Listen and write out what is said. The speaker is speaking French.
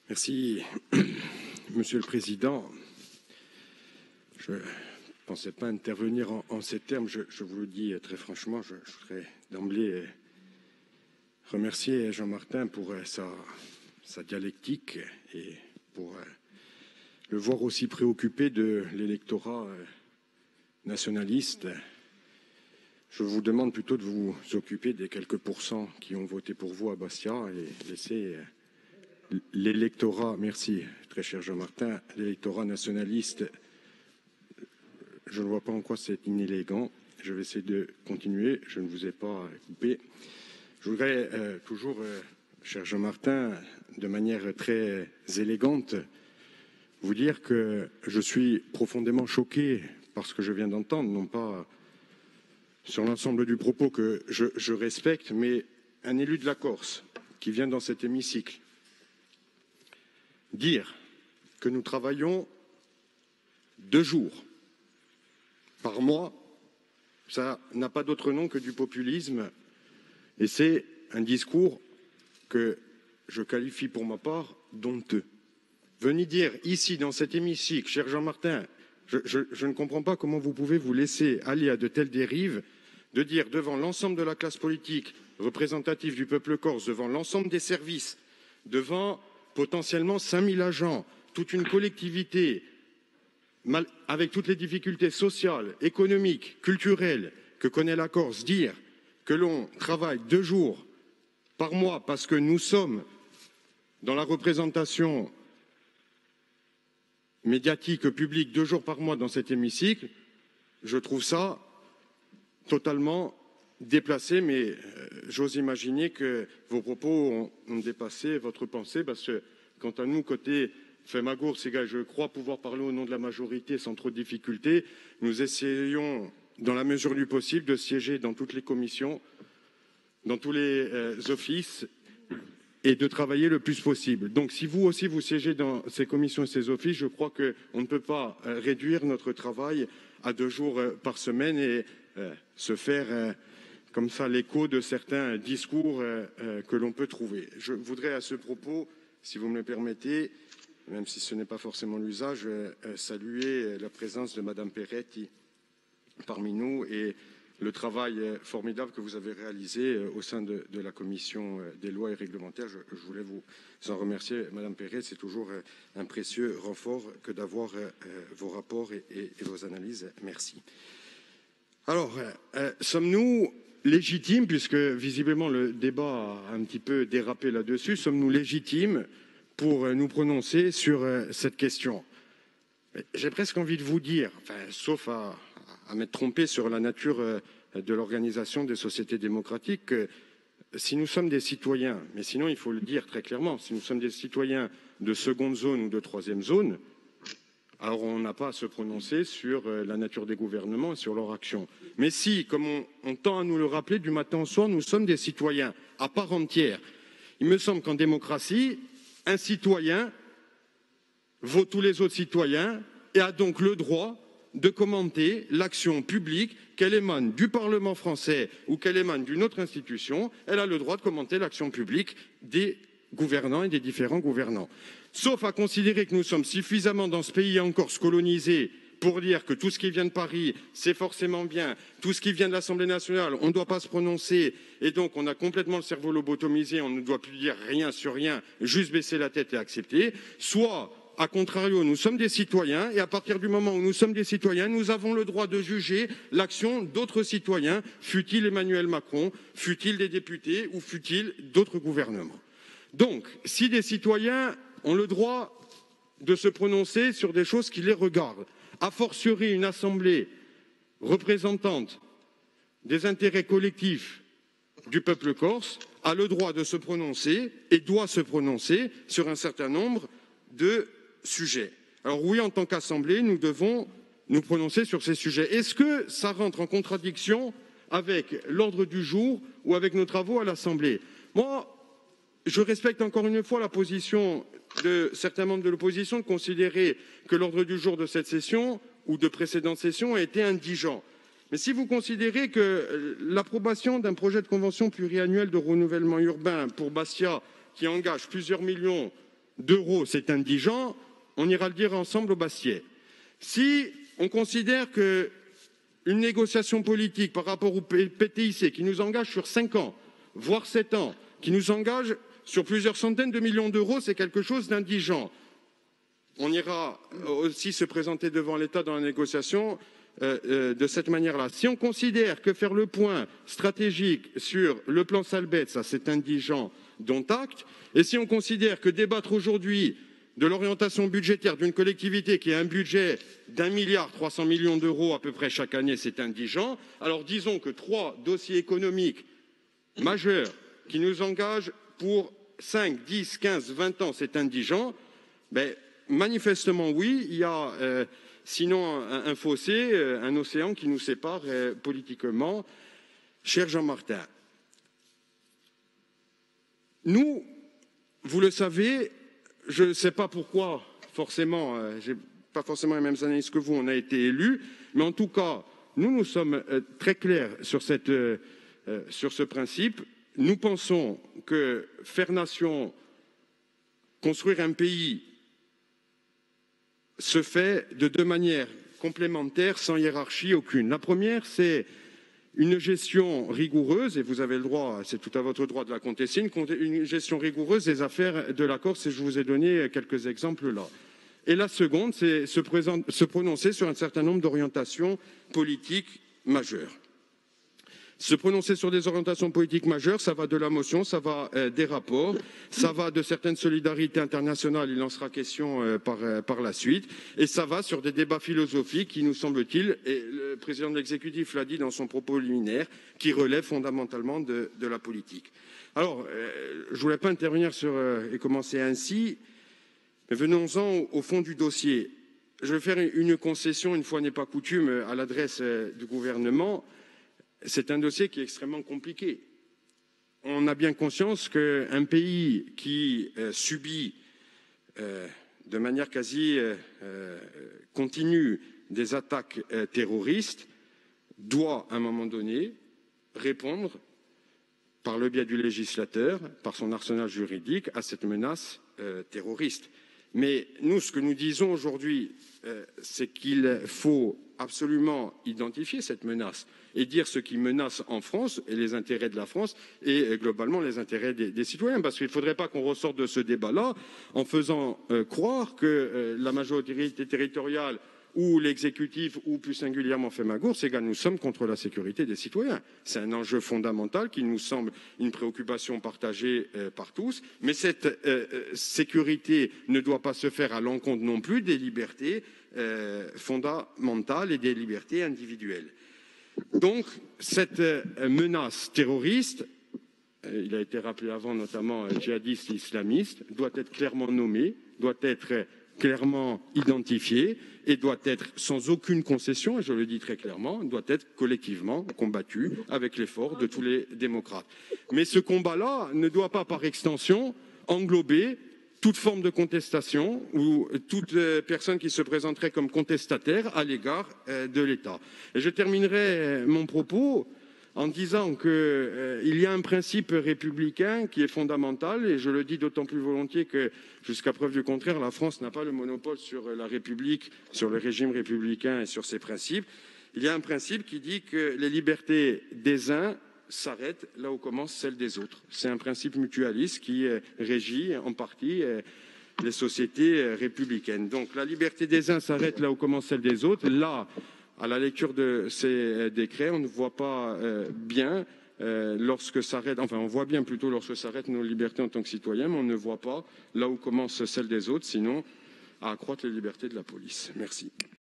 Merci, Monsieur le Président. Je ne pensais pas intervenir en ces termes. Je vous le dis très franchement, je voudrais d'emblée remercier Jean-Martin pour sa dialectique et pour le voir aussi préoccupé de l'électorat nationaliste. Je vous demande plutôt de vous occuper des quelques pourcents qui ont voté pour vous à Bastia et laisser l'électorat, merci très cher Jean-Martin, l'électorat nationaliste. Je ne vois pas en quoi c'est inélégant. Je vais essayer de continuer. Je ne vous ai pas coupé. Je voudrais toujours, cher Jean-Martin, de manière très élégante, vous dire que je suis profondément choqué par ce que je viens d'entendre, non pas sur l'ensemble du propos que je respecte, mais un élu de la Corse qui vient dans cet hémicycle dire que nous travaillons 2 jours par mois, ça n'a pas d'autre nom que du populisme et c'est un discours que je qualifie pour ma part d'honteux. Venez dire ici dans cet hémicycle, cher Jean-Martin, je ne comprends pas comment vous pouvez vous laisser aller à de telles dérives, de dire devant l'ensemble de la classe politique représentative du peuple corse, devant l'ensemble des services, devant potentiellement 5000 agents, toute une collectivité, avec toutes les difficultés sociales, économiques, culturelles que connaît la Corse, dire que l'on travaille 2 jours par mois parce que nous sommes dans la représentation médiatique publique 2 jours par mois dans cet hémicycle, je trouve ça totalement déplacé, mais j'ose imaginer que vos propos ont dépassé votre pensée, parce que quant à nous, côté Femagour, je crois pouvoir parler au nom de la majorité sans trop de difficultés, nous essayons, dans la mesure du possible, de siéger dans toutes les commissions, dans tous les offices, et de travailler le plus possible. Donc si vous aussi vous siégez dans ces commissions et ces offices, je crois qu'on ne peut pas réduire notre travail à 2 jours par semaine et se faire comme ça l'écho de certains discours que l'on peut trouver. Je voudrais à ce propos, si vous me le permettez, même si ce n'est pas forcément l'usage, saluer la présence de Madame Peretti parmi nous et le travail formidable que vous avez réalisé au sein de la commission des lois et réglementaires. Je voulais vous en remercier, Madame Perret. C'est toujours un précieux renfort que d'avoir vos rapports et vos analyses. Merci. Alors, sommes-nous légitimes, puisque visiblement le débat a un petit peu dérapé là-dessus, sommes-nous légitimes pour nous prononcer sur cette question? J'ai presque envie de vous dire, sauf à m'être trompé sur la nature de l'organisation des sociétés démocratiques, que si nous sommes des citoyens, mais sinon il faut le dire très clairement, si nous sommes des citoyens de seconde zone ou de troisième zone, alors on n'a pas à se prononcer sur la nature des gouvernements et sur leur action. Mais si, comme on tend à nous le rappeler du matin au soir, nous sommes des citoyens à part entière, il me semble qu'en démocratie, un citoyen vaut tous les autres citoyens et a donc le droit de commenter l'action publique, qu'elle émane du Parlement français ou qu'elle émane d'une autre institution, elle a le droit de commenter l'action publique des gouvernants et des différents gouvernants. Sauf à considérer que nous sommes suffisamment dans ce pays encore colonisé pour dire que tout ce qui vient de Paris, c'est forcément bien, tout ce qui vient de l'Assemblée nationale, on ne doit pas se prononcer, et donc on a complètement le cerveau lobotomisé, on ne doit plus dire rien sur rien, juste baisser la tête et accepter, soit a contrario, nous sommes des citoyens et à partir du moment où nous sommes des citoyens, nous avons le droit de juger l'action d'autres citoyens, fût-il Emmanuel Macron, fût-il des députés ou fût-il d'autres gouvernements. Donc, si des citoyens ont le droit de se prononcer sur des choses qui les regardent, a fortiori une assemblée représentante des intérêts collectifs du peuple corse a le droit de se prononcer et doit se prononcer sur un certain nombre de sujets. Alors oui, en tant qu'Assemblée, nous devons nous prononcer sur ces sujets. Est-ce que ça rentre en contradiction avec l'ordre du jour ou avec nos travaux à l'Assemblée? Moi, je respecte encore une fois la position de certains membres de l'opposition de considérer que l'ordre du jour de cette session ou de précédentes sessions a été indigent. Mais si vous considérez que l'approbation d'un projet de convention pluriannuelle de renouvellement urbain pour Bastia, qui engage plusieurs millions d'euros, c'est indigent, on ira le dire ensemble au Bastiais. Si on considère qu'une négociation politique par rapport au PTIC qui nous engage sur 5 ans, voire 7 ans, qui nous engage sur plusieurs centaines de millions d'euros, c'est quelque chose d'indigent. On ira aussi se présenter devant l'État dans la négociation de cette manière-là. Si on considère que faire le point stratégique sur le plan Salbette, ça c'est indigent, dont acte, et si on considère que débattre aujourd'hui de l'orientation budgétaire d'une collectivité qui a un budget d'1,3 milliard d'euros à peu près chaque année, c'est indigent, alors disons que 3 dossiers économiques majeurs qui nous engagent pour 5, 10, 15, 20 ans, c'est indigent, ben, manifestement oui, il y a sinon un fossé, un océan qui nous sépare politiquement. Cher Jean-Martin, nous, vous le savez, je ne sais pas pourquoi, forcément, je n'ai pas forcément les mêmes analyses que vous, on a été élus, mais en tout cas, nous sommes très clairs sur ce principe. Nous pensons que faire nation, construire un pays, se fait de 2 manières complémentaires, sans hiérarchie aucune. La première, c'est une gestion rigoureuse, et vous avez le droit, c'est tout à votre droit de la contester, une gestion rigoureuse des affaires de la Corse, et je vous ai donné quelques exemples là. Et la seconde, c'est se prononcer sur un certain nombre d'orientations politiques majeures. Se prononcer sur des orientations politiques majeures, ça va de la motion, ça va des rapports, ça va de certaines solidarités internationales, il en sera question par la suite, et ça va sur des débats philosophiques qui, nous semble-t-il, et le président de l'exécutif l'a dit dans son propos liminaire, qui relèvent fondamentalement de la politique. Alors, je ne voulais pas intervenir et commencer ainsi, mais venons-en au fond du dossier. Je vais faire une concession, une fois n'est pas coutume, à l'adresse du gouvernement. C'est un dossier qui est extrêmement compliqué. On a bien conscience qu'un pays qui subit de manière quasi continue des attaques terroristes doit, à un moment donné, répondre par le biais du législateur, par son arsenal juridique, à cette menace terroriste. Mais nous, ce que nous disons aujourd'hui, c'est qu'il faut absolument identifier cette menace et dire ce qui menace en France et les intérêts de la France et globalement les intérêts des citoyens. Parce qu'il ne faudrait pas qu'on ressorte de ce débat-là en faisant croire que la majorité territoriale ou l'exécutif, ou plus singulièrement Femagour, c'est que nous sommes contre la sécurité des citoyens. C'est un enjeu fondamental qui nous semble une préoccupation partagée par tous, mais cette sécurité ne doit pas se faire à l'encontre non plus des libertés fondamentales et des libertés individuelles. Donc, cette menace terroriste, il a été rappelé avant, notamment djihadiste islamiste, doit être clairement nommée, doit être clairement identifiée et doit être sans aucune concession, et je le dis très clairement, doit être collectivement combattue avec l'effort de tous les démocrates. Mais ce combat-là ne doit pas, par extension, englober toute forme de contestation ou toute personne qui se présenterait comme contestataire à l'égard de l'État. Et je terminerai mon propos en disant qu'il y a un principe républicain qui est fondamental, et je le dis d'autant plus volontiers que, jusqu'à preuve du contraire, la France n'a pas le monopole sur la République, sur le régime républicain et sur ses principes. Il y a un principe qui dit que les libertés des uns s'arrêtent là où commencent celles des autres. C'est un principe mutualiste qui régit en partie les sociétés républicaines. Donc la liberté des uns s'arrête là où commence celle des autres. Là, à la lecture de ces décrets, on ne voit pas bien lorsque s'arrête, enfin on voit bien plutôt lorsque s'arrêtent nos libertés en tant que citoyens, mais on ne voit pas là où commence celle des autres, sinon à accroître les libertés de la police. Merci.